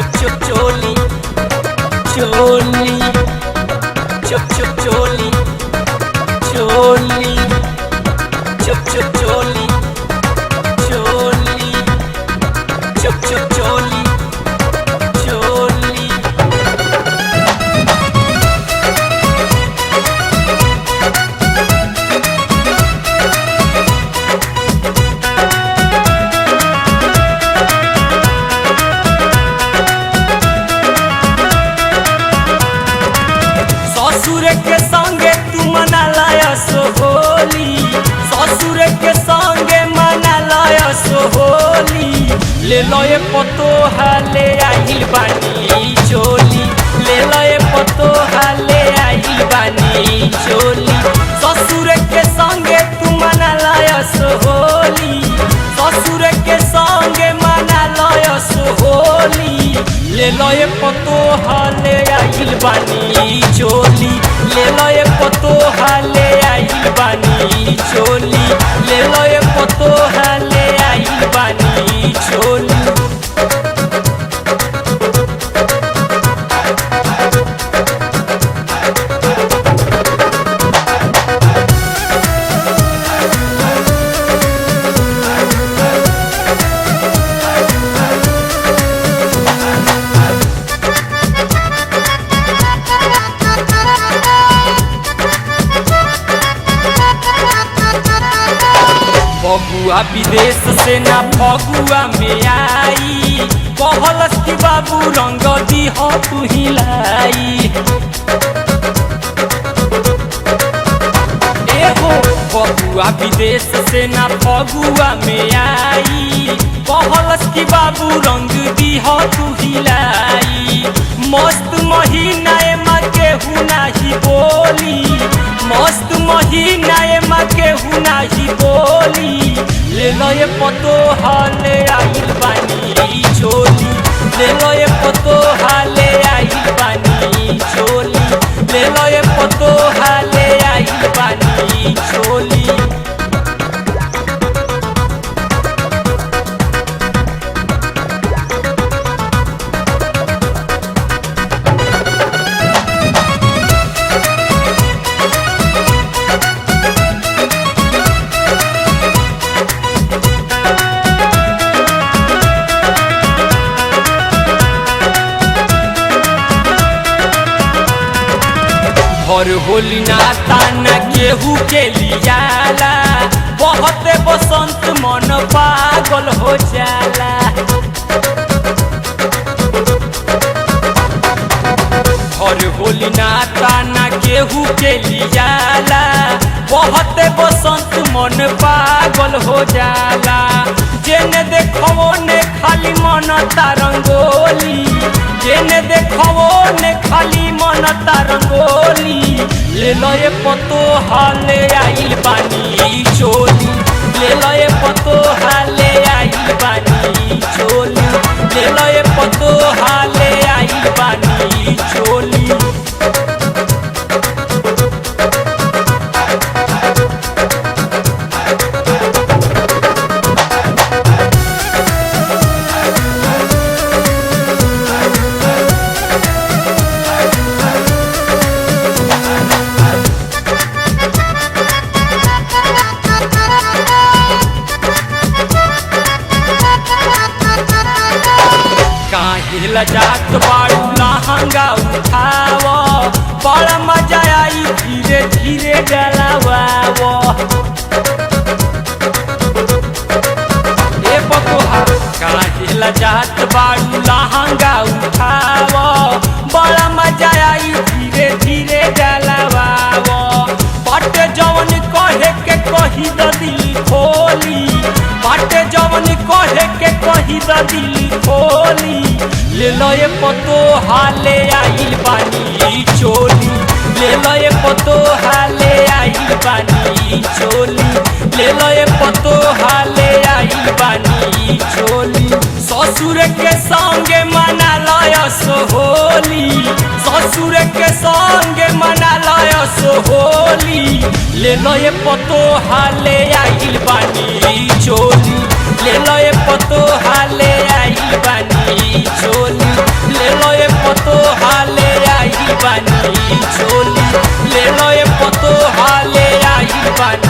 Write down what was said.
चोली चोली चोली चोली चोली चोली चोली चोली ससुर के संगे तू मना लाया सोहोली ससुर के संगे मना लाया सोहोली ले लो ये पतो हाले आइल बानी चोली ले लो ये पतो हाले आइल बानी चोली ससुर के संगे तू मना लाया सोहोली ससुर के संगे मना लाया सोहोली ले लो ये पतो हाले आइल बानी चोली ले लो ये पतो हाले आइल बानी चोली ले लो ये पतो हाले आइल बानी चोली बबुआ विदेश से ना फगुआ में आई कहलस कि बाबू रंग दी हो तू हिलाई एहो बबुआ विदेश से ना फगुआ में आई कहलस कि बाबू रंग दी हो तू हिलाई मस्त महीना एमा केहू नाही बोली मस्त महीना एमा केहू नाही बोली ले लो ये पतो हाले आइल बानी चोली ले लो ये पतो हाले आइल बानी चोली ले लो ये पतो हाले आइल बानी चोली और होली ना ताना केहू के लियाला बहुत बसंत मन पागल हो जाला और होली ना ताना केहू के लियाला बहुत बसंत मन पागल हो जाला जेने देखो ने खाली मन तारंगोली जेने देखो ने खाली मन तारंगोली ले लो ये पतो हाले आइल बानी चोली ले लो ये पतो हाले आइल बानी चोली ले लो ये पतो हाले आइल बानी चोली काहिला जात बाड़ू लहंगा उठाव बड़ा मजा आई धीरे धीरे डलावाव ए बबुआ काहिला जात बाड़ू लहंगा उठाव बड़ा मजा आई धीरे धीरे डलावाव बाटे जवन कहे के कही द दिल खोली बाटे जवन कहे के कही द दिल खोली ले लो ये पतो हाले आइल बानी चोली ले लो ये पतो हाले आइल बानी चोली ले लो ये पतो हाले आइल बानी चोली ससुर के संगे मना लाया सोहोली ससुर के संगे मना लाया सोहोली ले लो ये पतो हाले आइल बानी चोली ले लो ये पतो हाले आइल बानी चोली चोली ले लो ए पतो हाले आई बानी